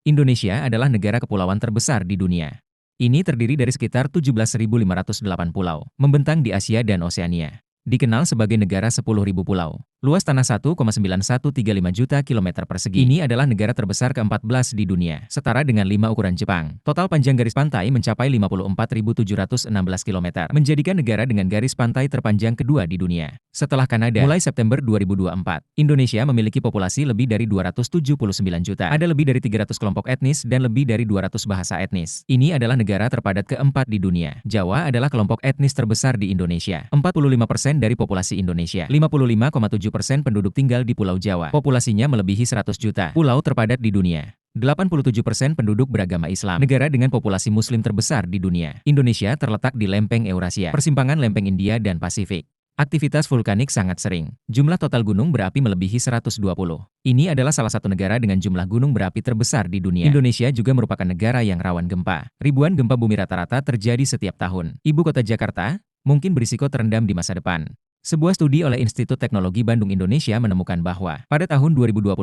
Indonesia adalah negara kepulauan terbesar di dunia. Ini terdiri dari sekitar 17.508 pulau, membentang di Asia dan Oseania. Dikenal sebagai negara 10.000 pulau. Luas tanah 1,9135 juta kilometer persegi. Ini adalah negara terbesar ke-14 di dunia, setara dengan 5 ukuran Jepang. Total panjang garis pantai mencapai 54.716 kilometer, menjadikan negara dengan garis pantai terpanjang kedua di dunia. Setelah Kanada, mulai September 2024, Indonesia memiliki populasi lebih dari 279 juta. Ada lebih dari 300 kelompok etnis dan lebih dari 200 bahasa etnis. Ini adalah negara terpadat keempat di dunia. Jawa adalah kelompok etnis terbesar di Indonesia. 45% dari populasi Indonesia. 55,7% penduduk tinggal di Pulau Jawa. Populasinya melebihi 100 juta. Pulau terpadat di dunia. 87% penduduk beragama Islam. Negara dengan populasi muslim terbesar di dunia. Indonesia terletak di lempeng Eurasia, persimpangan lempeng India dan Pasifik. Aktivitas vulkanik sangat sering. Jumlah total gunung berapi melebihi 120. Ini adalah salah satu negara dengan jumlah gunung berapi terbesar di dunia. Indonesia juga merupakan negara yang rawan gempa. Ribuan gempa bumi rata-rata terjadi setiap tahun. Ibu kota Jakarta mungkin berisiko terendam di masa depan. Sebuah studi oleh Institut Teknologi Bandung Indonesia menemukan bahwa pada tahun 2025,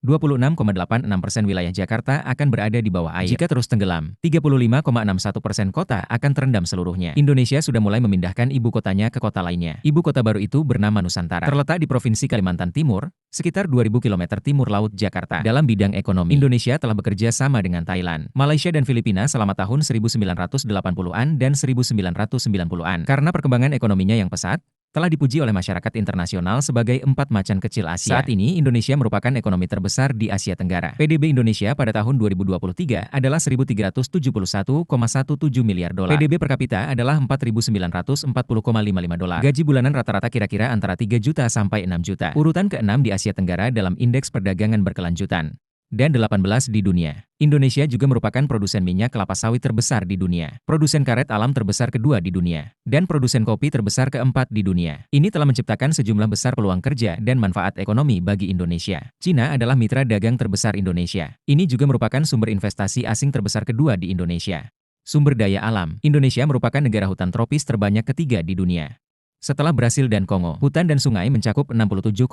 26,86% wilayah Jakarta akan berada di bawah air. Jika terus tenggelam, 35,61% kota akan terendam seluruhnya. Indonesia sudah mulai memindahkan ibu kotanya ke kota lainnya. Ibu kota baru itu bernama Nusantara. Terletak di Provinsi Kalimantan Timur, sekitar 2.000 km timur laut Jakarta. Dalam bidang ekonomi, Indonesia telah bekerja sama dengan Thailand, Malaysia dan Filipina selama tahun 1980-an dan 1990-an. Karena perkembangan ekonominya yang pesat, telah dipuji oleh masyarakat internasional sebagai 4 macan kecil Asia. Saat ini, Indonesia merupakan ekonomi terbesar di Asia Tenggara. PDB Indonesia pada tahun 2023 adalah 1.371,17 miliar dolar. PDB per kapita adalah 4.940,55 dolar. Gaji bulanan rata-rata kira-kira antara 3 juta sampai 6 juta. Urutan ke-6 di Asia Tenggara dalam indeks perdagangan berkelanjutan. Dan 18 di dunia. Indonesia juga merupakan produsen minyak kelapa sawit terbesar di dunia, produsen karet alam terbesar kedua di dunia, dan produsen kopi terbesar keempat di dunia. Ini telah menciptakan sejumlah besar peluang kerja dan manfaat ekonomi bagi Indonesia. Cina adalah mitra dagang terbesar Indonesia. Ini juga merupakan sumber investasi asing terbesar kedua di Indonesia. Sumber daya alam, Indonesia merupakan negara hutan tropis terbanyak ketiga di dunia. Setelah Brasil dan Kongo, hutan dan sungai mencakup 67,8%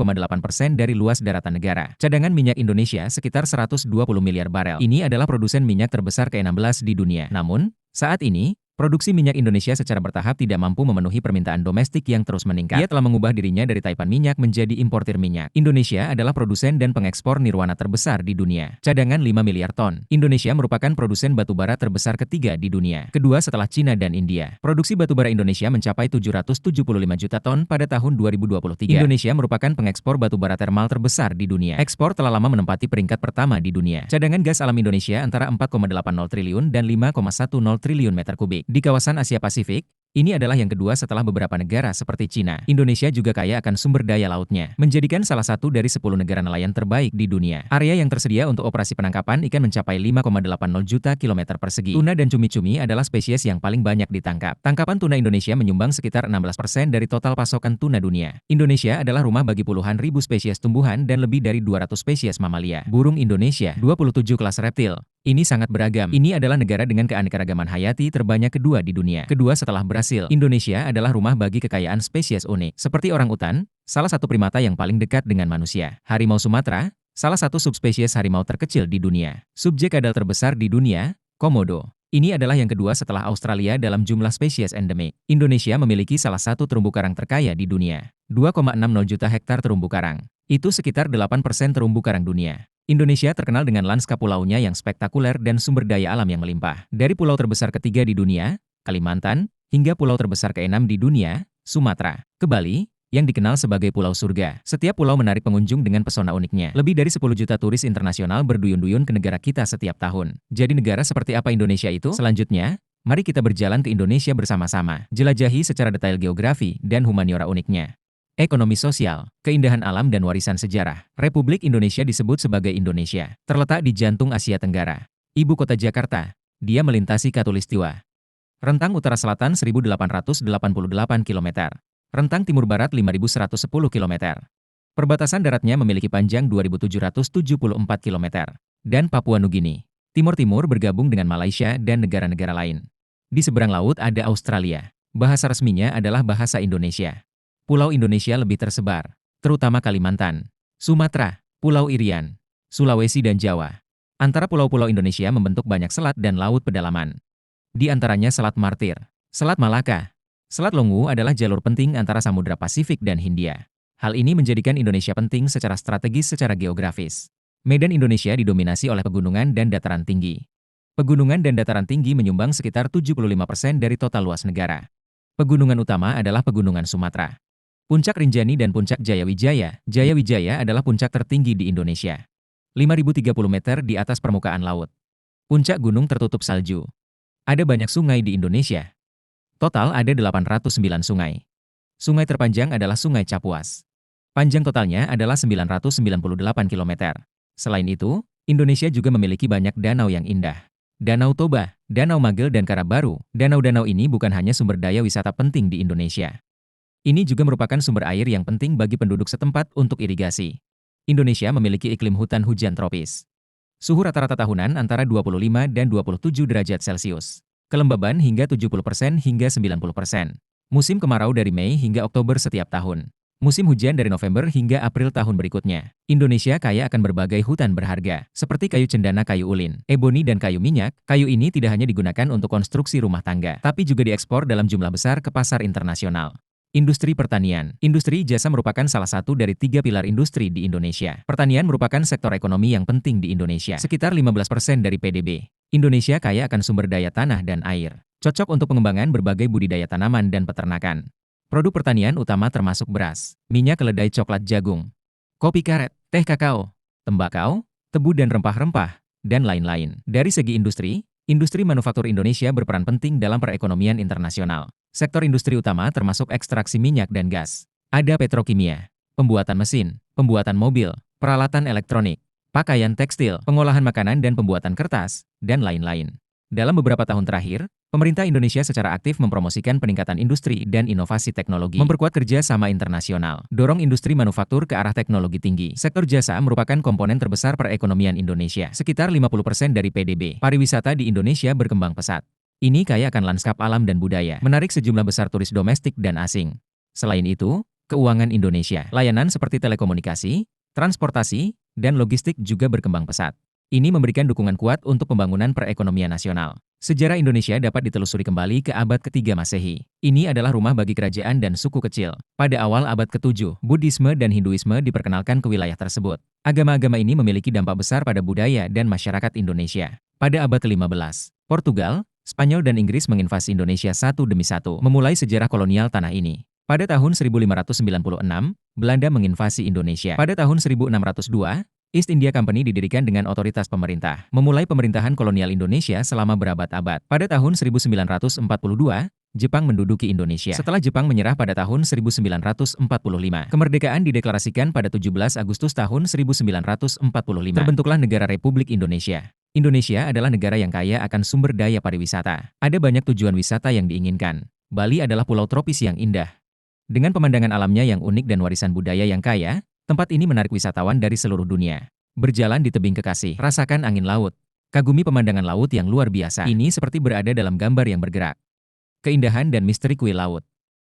dari luas daratan negara. Cadangan minyak Indonesia sekitar 120 miliar barel. Ini adalah produsen minyak terbesar ke-16 di dunia. Namun, saat ini, produksi minyak Indonesia secara bertahap tidak mampu memenuhi permintaan domestik yang terus meningkat. Ia telah mengubah dirinya dari taipan minyak menjadi importir minyak. Indonesia adalah produsen dan pengekspor nirwana terbesar di dunia. Cadangan 5 miliar ton. Indonesia merupakan produsen batubara terbesar ketiga di dunia. Kedua setelah Cina dan India. Produksi batubara Indonesia mencapai 775 juta ton pada tahun 2023. Indonesia merupakan pengekspor batubara termal terbesar di dunia. Ekspor telah lama menempati peringkat pertama di dunia. Cadangan gas alam Indonesia antara 4,80 triliun dan 5,10 triliun meter kubik. Di kawasan Asia Pasifik, ini adalah yang kedua setelah beberapa negara seperti Cina. Indonesia juga kaya akan sumber daya lautnya, menjadikan salah satu dari 10 negara nelayan terbaik di dunia. Area yang tersedia untuk operasi penangkapan ikan mencapai 5,80 juta kilometer persegi. Tuna dan cumi-cumi adalah spesies yang paling banyak ditangkap. Tangkapan tuna Indonesia menyumbang sekitar 16% dari total pasokan tuna dunia. Indonesia adalah rumah bagi puluhan ribu spesies tumbuhan dan lebih dari 200 spesies mamalia. Burung Indonesia, 27 kelas reptil. Ini sangat beragam. Ini adalah negara dengan keanekaragaman hayati terbanyak kedua di dunia. Kedua setelah Brasil, Indonesia adalah rumah bagi kekayaan spesies unik. Seperti orangutan, salah satu primata yang paling dekat dengan manusia. Harimau Sumatera, salah satu subspesies harimau terkecil di dunia. Subjek kadal terbesar di dunia, Komodo. Ini adalah yang kedua setelah Australia dalam jumlah spesies endemik. Indonesia memiliki salah satu terumbu karang terkaya di dunia. 2,60 juta hektar terumbu karang. Itu sekitar 8% terumbu karang dunia. Indonesia terkenal dengan lanskap pulaunya yang spektakuler dan sumber daya alam yang melimpah. Dari pulau terbesar ketiga di dunia, Kalimantan, hingga pulau terbesar ke-6 di dunia, Sumatera, ke Bali, yang dikenal sebagai Pulau Surga. Setiap pulau menarik pengunjung dengan pesona uniknya. Lebih dari 10 juta turis internasional berduyun-duyun ke negara kita setiap tahun. Jadi negara seperti apa Indonesia itu? Selanjutnya, mari kita berjalan ke Indonesia bersama-sama. Jelajahi secara detail geografi dan humaniora uniknya. Ekonomi sosial, keindahan alam dan warisan sejarah. Republik Indonesia disebut sebagai Indonesia. Terletak di jantung Asia Tenggara. Ibu kota Jakarta. Dia melintasi Khatulistiwa. Rentang utara selatan 1.888 km. Rentang timur barat 5.110 km. Perbatasan daratnya memiliki panjang 2.774 km. Dan Papua Nugini. Timur-timur bergabung dengan Malaysia dan negara-negara lain. Di seberang laut ada Australia. Bahasa resminya adalah bahasa Indonesia. Pulau Indonesia lebih tersebar, terutama Kalimantan, Sumatera, Pulau Irian, Sulawesi dan Jawa. Antara pulau-pulau Indonesia membentuk banyak selat dan laut pedalaman. Di antaranya Selat Martir, Selat Malaka. Selat Longu adalah jalur penting antara Samudra Pasifik dan Hindia. Hal ini menjadikan Indonesia penting secara strategis secara geografis. Medan Indonesia didominasi oleh pegunungan dan dataran tinggi. Pegunungan dan dataran tinggi menyumbang sekitar 75% dari total luas negara. Pegunungan utama adalah Pegunungan Sumatera. Puncak Rinjani dan Puncak Jayawijaya. Jayawijaya adalah puncak tertinggi di Indonesia. 5.030 meter di atas permukaan laut. Puncak gunung tertutup salju. Ada banyak sungai di Indonesia. Total ada 809 sungai. Sungai terpanjang adalah Sungai Kapuas. Panjang totalnya adalah 998 km. Selain itu, Indonesia juga memiliki banyak danau yang indah. Danau Toba, Danau Magel dan Karabaru. Danau-danau ini bukan hanya sumber daya wisata penting di Indonesia. Ini juga merupakan sumber air yang penting bagi penduduk setempat untuk irigasi. Indonesia memiliki iklim hutan hujan tropis. Suhu rata-rata tahunan antara 25 dan 27 derajat Celcius. Kelembaban hingga 70% hingga 90%. Musim kemarau dari Mei hingga Oktober setiap tahun. Musim hujan dari November hingga April tahun berikutnya. Indonesia kaya akan berbagai hutan berharga, seperti kayu cendana, kayu ulin, eboni dan kayu minyak. Kayu ini tidak hanya digunakan untuk konstruksi rumah tangga, tapi juga diekspor dalam jumlah besar ke pasar internasional. Industri pertanian. Industri jasa merupakan salah satu dari 3 pilar industri di Indonesia. Pertanian merupakan sektor ekonomi yang penting di Indonesia, sekitar 15% dari PDB. Indonesia kaya akan sumber daya tanah dan air, cocok untuk pengembangan berbagai budidaya tanaman dan peternakan. Produk pertanian utama termasuk beras, minyak keledai, coklat, jagung, kopi karet, teh kakao, tembakau, tebu dan rempah-rempah, dan lain-lain. Dari segi industri, industri manufaktur Indonesia berperan penting dalam perekonomian internasional. Sektor industri utama termasuk ekstraksi minyak dan gas. Ada petrokimia, pembuatan mesin, pembuatan mobil, peralatan elektronik, pakaian tekstil, pengolahan makanan dan pembuatan kertas, dan lain-lain. Dalam beberapa tahun terakhir, pemerintah Indonesia secara aktif mempromosikan peningkatan industri dan inovasi teknologi, memperkuat kerja sama internasional, dorong industri manufaktur ke arah teknologi tinggi. Sektor jasa merupakan komponen terbesar perekonomian Indonesia, sekitar 50% dari PDB. Pariwisata di Indonesia berkembang pesat. Ini kaya akan lanskap alam dan budaya, menarik sejumlah besar turis domestik dan asing. Selain itu, keuangan Indonesia, layanan seperti telekomunikasi, transportasi, dan logistik juga berkembang pesat. Ini memberikan dukungan kuat untuk pembangunan perekonomian nasional. Sejarah Indonesia dapat ditelusuri kembali ke abad ke-3 Masehi. Ini adalah rumah bagi kerajaan dan suku kecil. Pada awal abad ke-7, Buddhisme dan Hinduisme diperkenalkan ke wilayah tersebut. Agama-agama ini memiliki dampak besar pada budaya dan masyarakat Indonesia. Pada abad ke-15, Portugal, Spanyol dan Inggris menginvasi Indonesia satu demi satu, memulai sejarah kolonial tanah ini. Pada tahun 1596, Belanda menginvasi Indonesia. Pada tahun 1602, East India Company didirikan dengan otoritas pemerintah, memulai pemerintahan kolonial Indonesia selama berabad-abad. Pada tahun 1942, Jepang menduduki Indonesia. Setelah Jepang menyerah pada tahun 1945, kemerdekaan dideklarasikan pada 17 Agustus tahun 1945. Terbentuklah Negara Republik Indonesia. Indonesia adalah negara yang kaya akan sumber daya pariwisata. Ada banyak tujuan wisata yang diinginkan. Bali adalah pulau tropis yang indah. Dengan pemandangan alamnya yang unik dan warisan budaya yang kaya, tempat ini menarik wisatawan dari seluruh dunia. Berjalan di tebing kekasih, rasakan angin laut. Kagumi pemandangan laut yang luar biasa. Ini seperti berada dalam gambar yang bergerak. Keindahan dan misteri kuil laut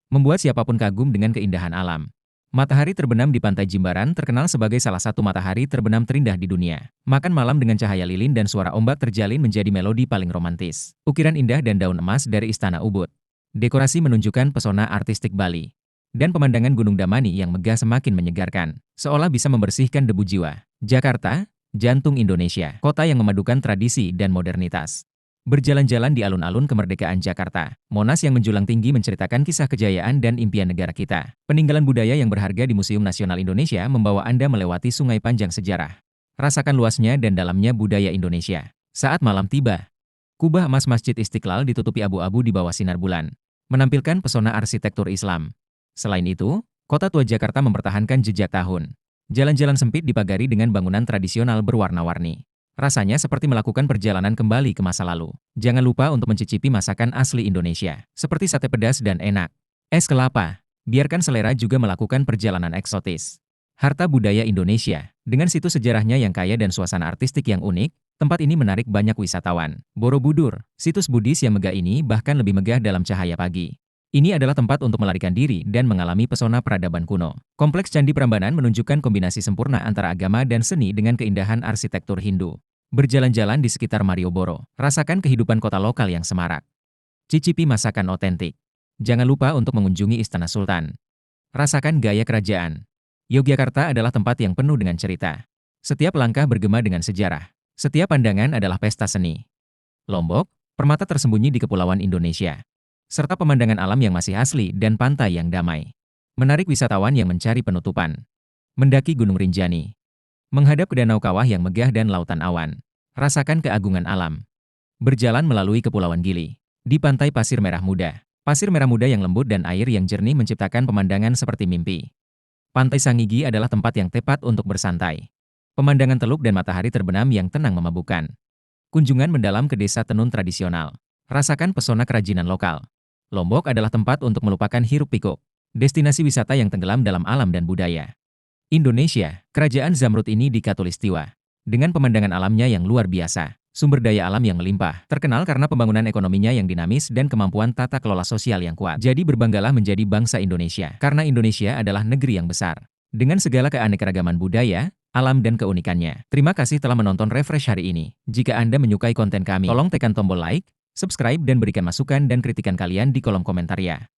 membuat siapapun kagum dengan keindahan alam. Matahari terbenam di Pantai Jimbaran terkenal sebagai salah satu matahari terbenam terindah di dunia. Makan malam dengan cahaya lilin dan suara ombak terjalin menjadi melodi paling romantis. Ukiran indah dan daun emas dari Istana Ubud. Dekorasi menunjukkan pesona artistik Bali. Dan pemandangan Gunung Damani yang megah semakin menyegarkan, seolah bisa membersihkan debu jiwa. Jakarta, jantung Indonesia, kota yang memadukan tradisi dan modernitas. Berjalan-jalan di alun-alun kemerdekaan Jakarta, Monas yang menjulang tinggi menceritakan kisah kejayaan dan impian negara kita. Peninggalan budaya yang berharga di Museum Nasional Indonesia membawa Anda melewati sungai panjang sejarah. Rasakan luasnya dan dalamnya budaya Indonesia. Saat malam tiba, kubah emas Masjid Istiqlal ditutupi abu-abu di bawah sinar bulan, menampilkan pesona arsitektur Islam. Selain itu, kota tua Jakarta mempertahankan jejak tahun. Jalan-jalan sempit dipagari dengan bangunan tradisional berwarna-warni. Rasanya seperti melakukan perjalanan kembali ke masa lalu. Jangan lupa untuk mencicipi masakan asli Indonesia, seperti sate pedas dan enak. Es kelapa, biarkan selera juga melakukan perjalanan eksotis. Harta budaya Indonesia, dengan situs sejarahnya yang kaya dan suasana artistik yang unik, tempat ini menarik banyak wisatawan. Borobudur, situs Buddhis yang megah ini bahkan lebih megah dalam cahaya pagi. Ini adalah tempat untuk melarikan diri dan mengalami pesona peradaban kuno. Kompleks Candi Prambanan menunjukkan kombinasi sempurna antara agama dan seni dengan keindahan arsitektur Hindu. Berjalan-jalan di sekitar Malioboro, rasakan kehidupan kota lokal yang semarak. Cicipi masakan otentik. Jangan lupa untuk mengunjungi Istana Sultan. Rasakan gaya kerajaan. Yogyakarta adalah tempat yang penuh dengan cerita. Setiap langkah bergema dengan sejarah. Setiap pandangan adalah pesta seni. Lombok, permata tersembunyi di kepulauan Indonesia. Serta pemandangan alam yang masih asli dan pantai yang damai. Menarik wisatawan yang mencari penutupan. Mendaki Gunung Rinjani. Menghadap ke Danau Kawah yang megah dan lautan awan. Rasakan keagungan alam. Berjalan melalui Kepulauan Gili. Di pantai Pasir Merah Muda. Pasir merah muda yang lembut dan air yang jernih menciptakan pemandangan seperti mimpi. Pantai Sangigi adalah tempat yang tepat untuk bersantai. Pemandangan teluk dan matahari terbenam yang tenang memabukkan. Kunjungan mendalam ke desa tenun tradisional. Rasakan pesona kerajinan lokal. Lombok adalah tempat untuk melupakan hiruk-pikuk. Destinasi wisata yang tenggelam dalam alam dan budaya. Indonesia, kerajaan Zamrud ini di Khatulistiwa. Dengan pemandangan alamnya yang luar biasa. Sumber daya alam yang melimpah, terkenal karena pembangunan ekonominya yang dinamis dan kemampuan tata kelola sosial yang kuat. Jadi berbanggalah menjadi bangsa Indonesia, karena Indonesia adalah negeri yang besar. Dengan segala keanekaragaman budaya, alam dan keunikannya. Terima kasih telah menonton Refresh hari ini. Jika Anda menyukai konten kami, tolong tekan tombol like, subscribe dan berikan masukan dan kritikan kalian di kolom komentar ya.